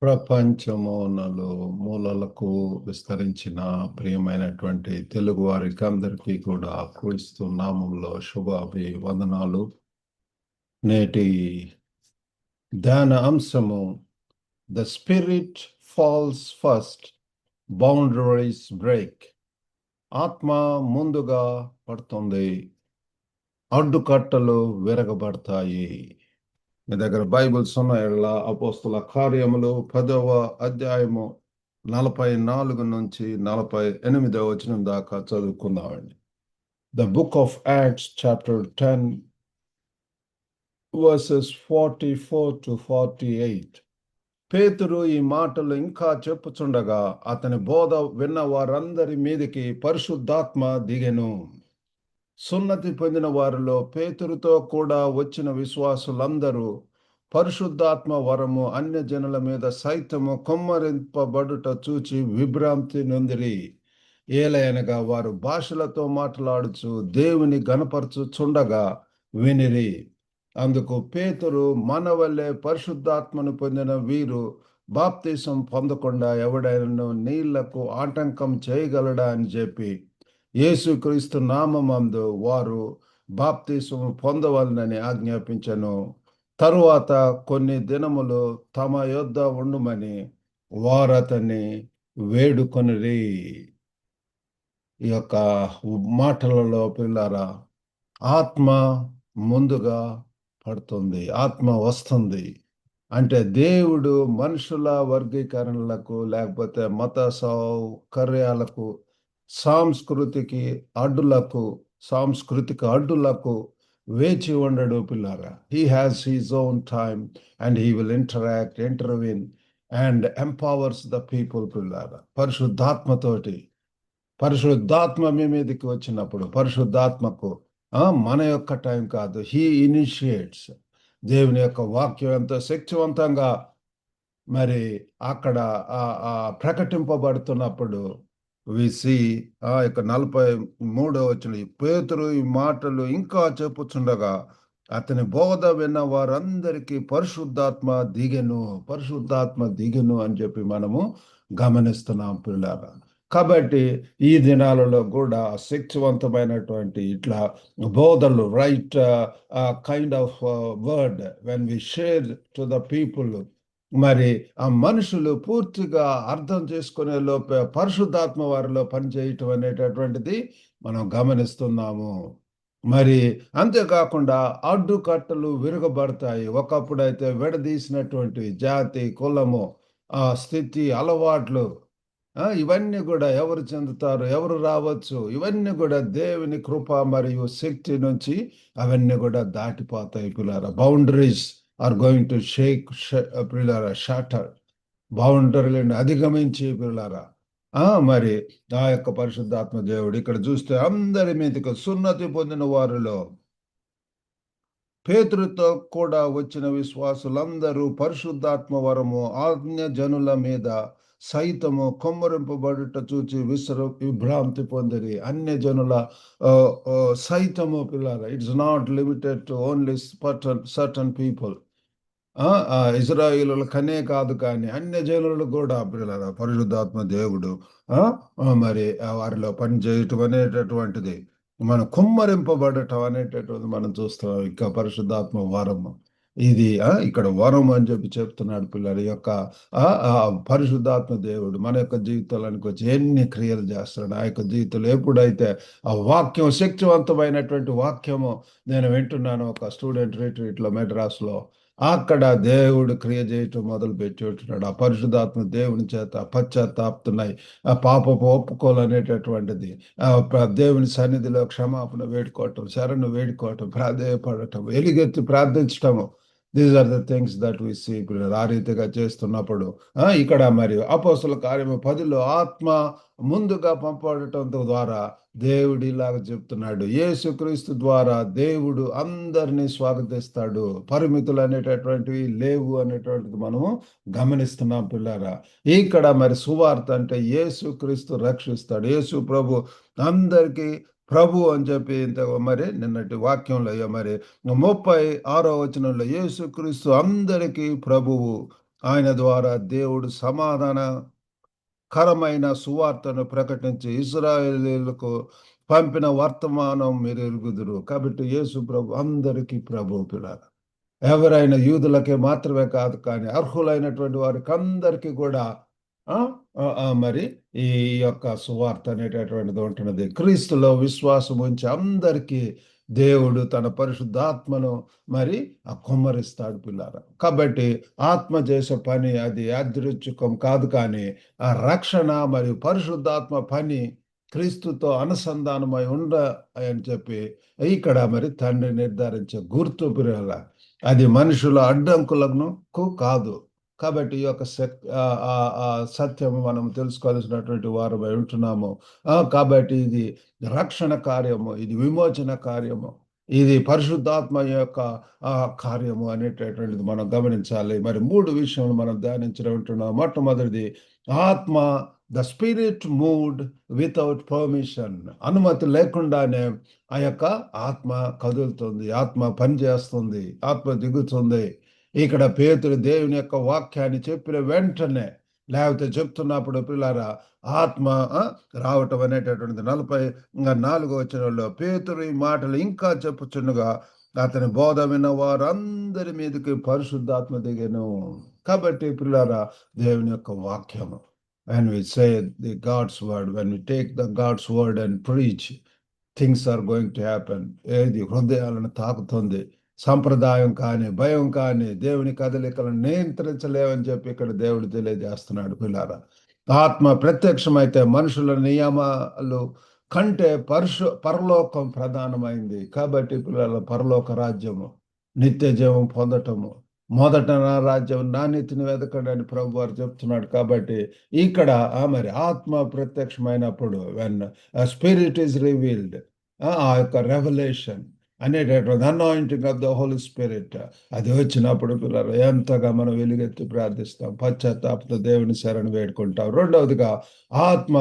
ప్రపంచము మూలలకు విస్తరించిన ప్రియమైనటువంటి తెలుగు వారికి అందరికీ కూడా క్రీస్తు నామంలో శుభాభివందనాలు. నేటి ధ్యాన అంశము the spirit falls first, boundaries break. ఆత్మ ముందుగా పడుతుంది, అడ్డుకట్టలు విరగబడతాయి. మీ దగ్గర బైబిల్స్ ఉన్న ఎడల అపోస్తుల కార్యములు 10వ అధ్యాయము 44 నుంచి 48వ వచనం దాకా చదువుకుందామండి. The book of Acts chapter 10 verses 44 to 48. పేతురు ఈ మాటలు ఇంకా చెప్పుచుండగా అతని బోధ విన్న వారందరి మీదికి పరిశుద్ధాత్మ దిగెను. సున్నతి పొందిన వారిలో పేతురుతో కూడా వచ్చిన విశ్వాసులందరూ పరిశుద్ధాత్మ వరము అన్యజనుల మీద సైతము కొమ్మరింపబడుట చూచి విభ్రాంతి నొందిరి. ఏలయనగా వారు భాషలతో మాట్లాడుచు దేవుని గణపరచుచుండగా వినిరి. అందుకు పేతురు, మన వల్లే పరిశుద్ధాత్మను పొందిన వీరు బాప్తీసం పొందకుండా ఎవడైనా నీళ్లకు ఆటంకం చేయగలడా అని చెప్పి యేసుక్రీస్తు నామమందు వారు బాప్తీసము పొందవలనని ఆజ్ఞాపించెను. తరువాత కొన్ని దినములు తమ యొద్ద ఉండుమని వారతన్ని వేడుకొనిరి. ఈ యొక్క మాటలలో పిల్లారా, ఆత్మ ముందుగా పడుతుంది, ఆత్మ వస్తుంది అంటే దేవుడు మనుషుల వర్గీకరణలకు లేకపోతే మత సౌకర్యాలకు సాంస్కృతిక అడ్డులకు వేచి ఉండడు పిల్లారా. He has his own time and he will intervene and empowers the people పిల్లారా. పరిశుద్ధాత్మ మీ మీదకి వచ్చినప్పుడు పరిశుద్ధాత్మకు మన యొక్క టైం కాదు, హీ ఇనిషియేట్స్. దేవుని యొక్క వాక్యం ఎంతో శక్తివంతంగా మరి అక్కడ ప్రకటింపబడుతున్నప్పుడు విసి 43వ వచనం, పేతురు ఈ మాటలు ఇంకా చెప్పుచుండగా అతని బోధ విన్న వారందరికీ పరిశుద్ధాత్మ దిగెను అని చెప్పి మనము గమనిస్తున్నాం పిల్లారా. కాబట్టి ఈ దినాలలో కూడా శక్తివంతమైనటువంటి ఇట్లా బోధలు, right kind of word when we share to the people, మరి ఆ మనుషులు పూర్తిగా అర్థం చేసుకునే లోపే పరిశుద్ధాత్మ వారిలో పనిచేయటం అనేటటువంటిది మనం గమనిస్తున్నాము. మరి అంతేకాకుండా అడ్డుకట్టలు విరగబడతాయి. ఒకప్పుడైతే విడదీసినటువంటి జాతి, కులము, స్థితి, అలవాట్లు, ఇవన్నీ కూడా ఎవరు చెందుతారు, ఎవరు రావచ్చు, ఇవన్నీ కూడా దేవుని కృప మరియు శక్తి నుంచి అవన్నీ కూడా దాటిపోతాయి పిల్లారా. బౌండరీస్ ఆర్ గోయింగ్ టు పిల్లారా, షాటర్. బౌండరీలను అధిగమించి పిల్లారా. మరి ఆ యొక్క పరిశుద్ధాత్మ దేవుడు ఇక్కడ చూస్తే అందరి మీదకి సున్నతి పొందిన వారిలో పేతురుతో కూడా వచ్చిన విశ్వాసులందరూ పరిశుద్ధాత్మ వరము ఆజ్ఞజనుల మీద సైతము కొమ్మరింపబడుట చూచి విభ్రాంతి పొందిరి. అన్యజనుల సైతము పిల్లారా. It's not limited to only certain people. ఇజ్రాయిలులకనే కాదు కానీ అన్యజనులు కూడా పిల్లారా పరిశుద్ధాత్మ దేవుడు మరి వారిలో పనిచేయటం అనేటటువంటిది, మనం కుమ్మరింపబడటం అనేటటువంటిది మనం చూస్తాం. ఇంకా పరిశుద్ధాత్మ వరము ఇది ఇక్కడ వరం అని చెప్పి చెప్తున్నాడు పిల్లలు. యొక్క పరిశుద్ధాత్మ దేవుడు మన యొక్క జీవితాలకు వచ్చి ఎన్ని క్రియలు చేస్తాడు. ఆ యొక్క జీవితంలో ఎప్పుడైతే ఆ వాక్యం, శక్తివంతమైనటువంటి వాక్యము నేను వింటున్నాను ఒక స్టూడెంట్ రిట్రీట్లో మెడ్రాస్లో, అక్కడ దేవుడు క్రియ చేయటం మొదలు పెట్టున్నాడు. ఆ పరిశుద్ధాత్మ దేవుని చేత పశ్చాత్తాపుతున్నాయి, ఆ పాపపు ఒప్పుకోలనేటటువంటిది, దేవుని సన్నిధిలో క్షమాపణ వేడుకోవటం, శరణు వేడుకోవటం, ప్రాధేయపడటం, ఎలుగెత్తి ప్రార్థించటము. These are the things that we see. ఆ రీతిగా చేస్తున్నప్పుడు ఇక్కడ మరియు అపోస్తుల కార్యము 10లో ఆత్మ ముందుగా పంపడటం ద్వారా దేవుడు ఇలాగ చెప్తున్నాడు, యేసుక్రీస్తు ద్వారా దేవుడు అందరినీ స్వాగతిస్తాడు. పరిమితులు అనేటటువంటివి లేవు అనేటువంటిది మనము గమనిస్తున్నాం పిల్లారా. ఇక్కడ మరి సువార్త అంటే యేసుక్రీస్తు రక్షిస్తాడు. యేసు ప్రభు అందరికీ ప్రభు అని చెప్పి ఇంత మరి నిన్నటి వాక్యంలో మరి 36వ వచనంలో యేసుక్రీస్తు అందరికీ ప్రభువు, ఆయన ద్వారా దేవుడు కరమైన సువార్తను ప్రకటించి ఇశ్రాయేలీయులకు పంపిన వర్తమానం మీరు ఎరుగుదురు. కాబట్టి యేసు ప్రభు అందరికీ ప్రభు పిల్లలు. ఎవరైనా యూదులకే మాత్రమే కాదు, కానీ అర్హులైనటువంటి వారికి అందరికీ కూడా ఆ, మరి ఈ యొక్క సువార్త అనేటటువంటిది ఉంటున్నది. క్రీస్తులో విశ్వాసం ఉంచి అందరికీ దేవుడు తన పరిశుద్ధాత్మను మరి కుమ్మరిస్తాడు పిల్లారా. కాబట్టి ఆత్మ చేసే పని అది యాదృచ్ఛికం కాదు, కానీ ఆ రక్షణ మరియు పరిశుద్ధాత్మ పని క్రీస్తుతో అనుసంధానమై ఉండ అని చెప్పి ఇక్కడ మరి తండ్రి నిర్ధారించే గుర్తు పిల్లల. అది మనుషుల అడ్డంకులకు కాదు. కాబట్టి ఈ యొక్క సత్యము మనం తెలుసుకోవాల్సినటువంటి వారమై ఉంటున్నాము. కాబట్టి ఇది రక్షణ కార్యము, ఇది విమోచన కార్యము, ఇది పరిశుద్ధాత్మ యొక్క కార్యము అనేటటువంటిది మనం గమనించాలి. మరి మూడు విషయాలు మనం ధ్యానించడం ఉంటున్నాం. మొట్టమొదటిది ఆత్మ, the spirit mood without permission. అనుమతి లేకుండానే ఆ యొక్క ఆత్మ కదులుతుంది, ఆత్మ పనిచేస్తుంది, ఆత్మ దిగుతుంది. ఇక్కడ పేతురు దేవుని యొక్క వాక్యాన్ని చెప్పిన వెంటనే, లేకపోతే చెప్తున్నప్పుడు పిల్లారా ఆత్మ రావటం అనేటటువంటిది 44వ వచనంలో పేతురు ఈ మాటలు ఇంకా చెప్పుచుండగా అతని బోధ విన్న వారందరి మీదకి పరిశుద్ధాత్మ దిగెను. కాబట్టి పిల్లారా దేవుని యొక్క వాక్యము, when we say the God's word, when we take the God's word and preach, things are going to happen. ఏది హృదయాలను తాకుతుంది. సంప్రదాయం కానీ భయం కానీ దేవుని కదలికలను నియంత్రించలేవని చెప్పి ఇక్కడ దేవుడు తెలియజేస్తున్నాడు పిల్లారా. ఆత్మ ప్రత్యక్షమైతే మనుషుల నియమాలు కంటే పరలోకం ప్రధానమైంది. కాబట్టి పిల్లల పరలోక రాజ్యము, నిత్య జీవం పొందటము, మొదట నా రాజ్యం నాణ్యతని వెతకండి అని ప్రభు వారు చెప్తున్నాడు. కాబట్టి ఇక్కడ మరి ఆత్మ ప్రత్యక్షమైనప్పుడు, వెన్ స్పిరిట్ ఈజ్ రివీల్డ్, ఆ యొక్క రెవల్యూషన్ అనేటటువంటి anointing of the holy spirit అది వచ్చినప్పుడు పిల్లలు ఎంతగా మనం వెలుగెత్తి ప్రార్థిస్తాం, పశ్చాత్తాపంతో దేవుని శరణు వేడుకుంటాం. రెండవదిగా ఆత్మ,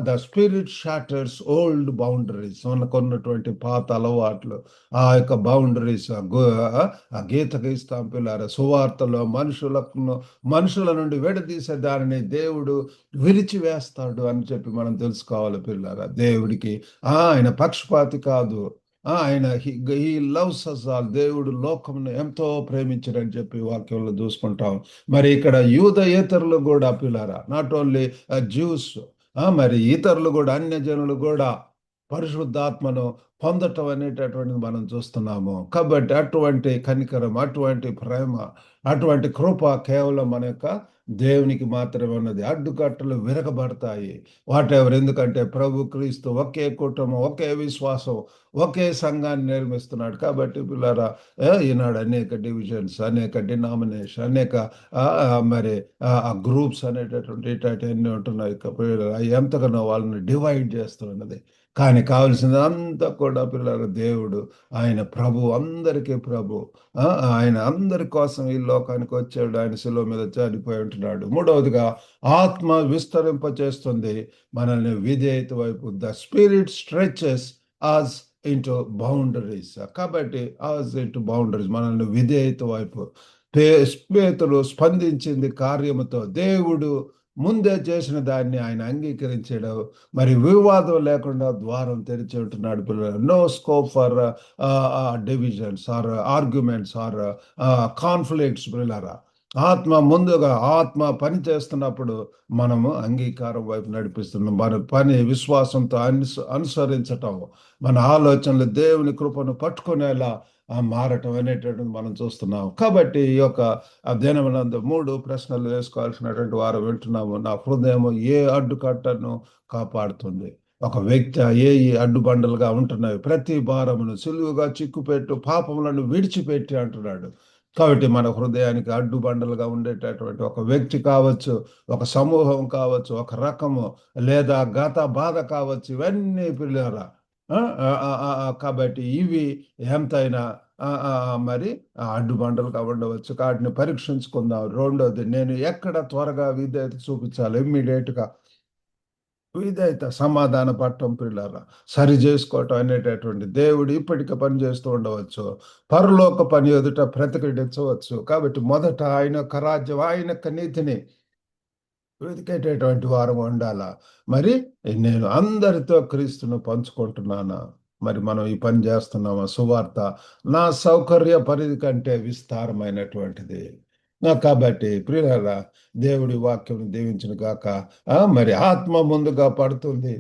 ద స్పిరిట్ షాటర్స్ ఓల్డ్ బౌండరీస్, మనకున్నటువంటి పాత అలవాట్లు, ఆ యొక్క బౌండరీస్, ఆ గీతకు ఇస్తాం పిల్లారా. సువార్తలో మనుషుల నుండి విడదీసే దానిని దేవుడు విరిచివేస్తాడు అని చెప్పి మనం తెలుసుకోవాలి పిల్లారా. దేవుడికి ఆయన పక్షపాతి కాదు. ఆయన హీ లవ్స్ అస్ ఆల్. దేవుడు లోకమును ఎంతో ప్రేమించారని చెప్పి వాక్యంలో చూసుకుంటాం. మరి ఇక్కడ యూదయేతరులు కూడా పిల్లారా, నాట్ ఓన్లీ జ్యూస్, మరి ఇతరులు కూడా, అన్య జనులు కూడా పరిశుద్ధాత్మను పొందటం అనేటటువంటిది మనం చూస్తున్నాము. కాబట్టి అటువంటి కనికరం, అటువంటి ప్రేమ, అటువంటి కృప కేవలం మన యొక్క దేవునికి మాత్రమే ఉన్నది. అడ్డుకట్టలు విరగబడతాయి, వాటెవర్. ఎందుకంటే ప్రభు క్రీస్తు ఒకే కుటుంబం, ఒకే విశ్వాసం, ఒకే సంఘాన్ని నిర్మిస్తున్నాడు. కాబట్టి పిల్లరా, ఈనాడు అనేక డివిజన్స్, అనేక డినామినేషన్, అనేక మరి గ్రూప్స్ అనేటటువంటి అన్నీ ఉంటున్నాయి. ఎంతగానో వాళ్ళని డివైడ్ చేస్తున్నది. కానీ కావలసింది అంతా కూడా పిల్లల దేవుడు, ఆయన ప్రభు, అందరికీ ప్రభు. ఆయన అందరి కోసం ఈ లోకానికి వచ్చాడు, ఆయన శిలువ మీద చనిపోయి ఉంటున్నాడు. మూడవదిగా ఆత్మ విస్తరింప చేస్తుంది మనల్ని విధేయత వైపు. The spirit stretches us into boundaries. కాబట్టి అస్ ఇంటూ బౌండరీస్, మనల్ని విధేయత వైపు. పేతురు స్పందించింది కార్యముతో. దేవుడు ముందే చేసిన దాన్ని ఆయన అంగీకరించాడు. మరి వివాదం లేకుండా ద్వారం తెరిచి ఉంటున్నాడు పిల్లలు. No scope for divisions or arguments or conflicts పిల్లరా. ఆత్మ పని చేస్తున్నప్పుడు మనము అంగీకారం వైపు నడిపిస్తున్నాం. మన పని విశ్వాసంతో అనుసరించటం, మన ఆలోచనలు దేవుని కృపను పట్టుకునేలా మారటం అనేటటువంటి మనం చూస్తున్నాం. కాబట్టి ఈ యొక్క దినమునందు 3 ప్రశ్నలు వేసుకోవాల్సినటువంటి వారు వింటున్నాము. నా హృదయం ఏ అడ్డుకట్టను కాపాడుతుంది? ఒక వ్యక్తి ఏ అడ్డుబండలుగా ఉంటున్నాయి? ప్రతి భారమును సులువుగా చిక్కుపెట్టు, పాపములను విడిచిపెట్టి అంటున్నాడు. కాబట్టి మన హృదయానికి అడ్డుబండలుగా ఉండేటటువంటి ఒక వ్యక్తి కావచ్చు, ఒక సమూహం కావచ్చు, ఒక రకము లేదా గత బాధ కావచ్చు, ఇవన్నీ పిల్లరా. కాబట్టి ఇవి ఎంతైనా మరి అడ్డుబండలుగా ఉండవచ్చు. వాటిని పరీక్షించుకుందాం. రెండోది, నేను ఎక్కడ త్వరగా విధేయత చూపించాలి, ఇమ్మీడియట్గా ఇదైతే సమాధాన పడటం పిల్లల సరి చేసుకోవటం అనేటటువంటి దేవుడు ఇప్పటికే పని చేస్తూ ఉండవచ్చు. పరలోక పని ఎదుట ప్రతిఘటించవచ్చు. కాబట్టి మొదట ఆయన యొక్క రాజ్యం, ఆయన యొక్క నీతిని వెతికేటటువంటి వారం ఉండాలా. మరి నేను అందరితో క్రీస్తును పంచుకుంటున్నానా? మరి మనం ఈ పని చేస్తున్నామా? సువార్త నా సౌకర్య పరిధి కంటే విస్తారమైనటువంటిది. కాబట్టి ప్రియులారా, దేవుడి వాక్యం దీవించును గాక. మరి ఆత్మ ముందుగా పడుతుంది,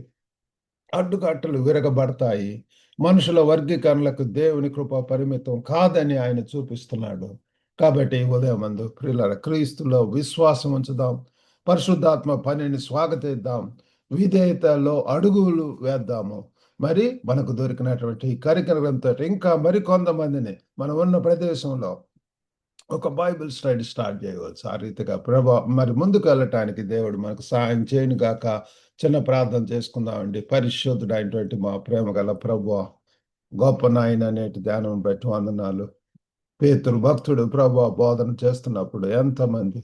అడ్డుకట్టలు విరగబడతాయి. మనుషుల వర్గీకరణలకు దేవుని కృప పరిమితం కాదని ఆయన చూపిస్తున్నాడు. కాబట్టి ఈ ఉదయమందు ప్రియులారా, క్రీస్తులో విశ్వాసం ఉంచుదాం, పరిశుద్ధాత్మ పనిని స్వాగతిద్దాం, విధేయతలో అడుగులు వేద్దాము. మరి మనకు దొరికినటువంటి ఈ కార్యక్రమంతో ఇంకా మరికొంతమందిని మనం ఉన్న ప్రదేశంలో ఒక బైబిల్ స్టడీ స్టార్ట్ చేయవచ్చు. ఆ రీతిగా మరి ముందుకు వెళ్ళటానికి దేవుడు మనకు సహాయం చేయను గాక. చిన్న ప్రార్థన చేసుకుందామండి. పరిశుద్ధుడైనటువంటి మా ప్రేమ గల ప్రభువా, గొప్ప నాయన నేటి ధ్యానం బట్టి వందనాలు. పేతురు భక్తుడు ప్రభువా బోధన చేస్తున్నప్పుడు ఎంతమంది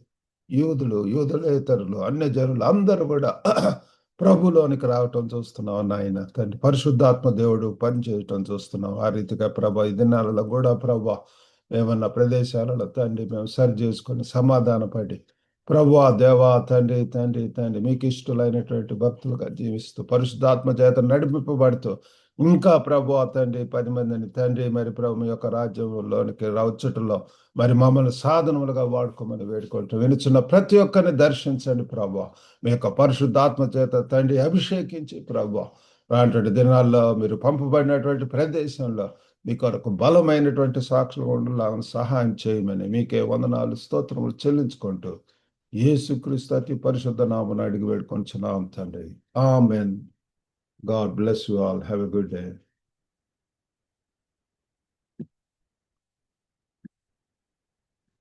యూదులేతరులు, అన్యజనులు అందరూ కూడా ప్రభులోనికి రావటం చూస్తున్నాం నాయన తండ్రి. పరిశుద్ధాత్మ దేవుడు పనిచేయటం చూస్తున్నాం. ఆ రీతిగా ప్రభా ఈ దినాలలో కూడా ప్రభా ఏమన్నా ప్రదేశాలలో తండ్రి మేము సరి చేసుకొని సమాధానపడి ప్రభువా దేవా తండ్రి తండ్రి తండ్రి మీకు ఇష్టలైనటువంటి భక్తులుగా జీవిస్తూ పరిశుద్ధాత్మ చేత నడిపింపబడుతూ ఇంకా ప్రభువా తండ్రి 10 మందిని తండ్రి మరి ప్రభు మీ యొక్క రాజ్యంలోనికి రావచ్చటంలో మరి మమ్మల్ని సాధనములుగా వాడుకోమని వేడుకుంటూ వినుచున్న ప్రతి ఒక్కరిని దర్శించండి ప్రభువా. మీ యొక్క పరిశుద్ధాత్మ చేత తండ్రి అభిషేకించి ప్రభువా రానటువంటి దినాల్లో మీరు పంపబడినటువంటి ప్రదేశంలో మీ కొరకు బలమైనటువంటి సాక్షులు ఉండలాగా సహాయం చేయమని మీకే వందనాలు స్తోత్రములు చెల్లించుకుంటూ యేసుక్రీస్తు అతి పరిశుద్ధ నామమున అడిగి వేడుకొంచున్నాం తండ్రి. ఆమేన్. God bless you all. Have a good day.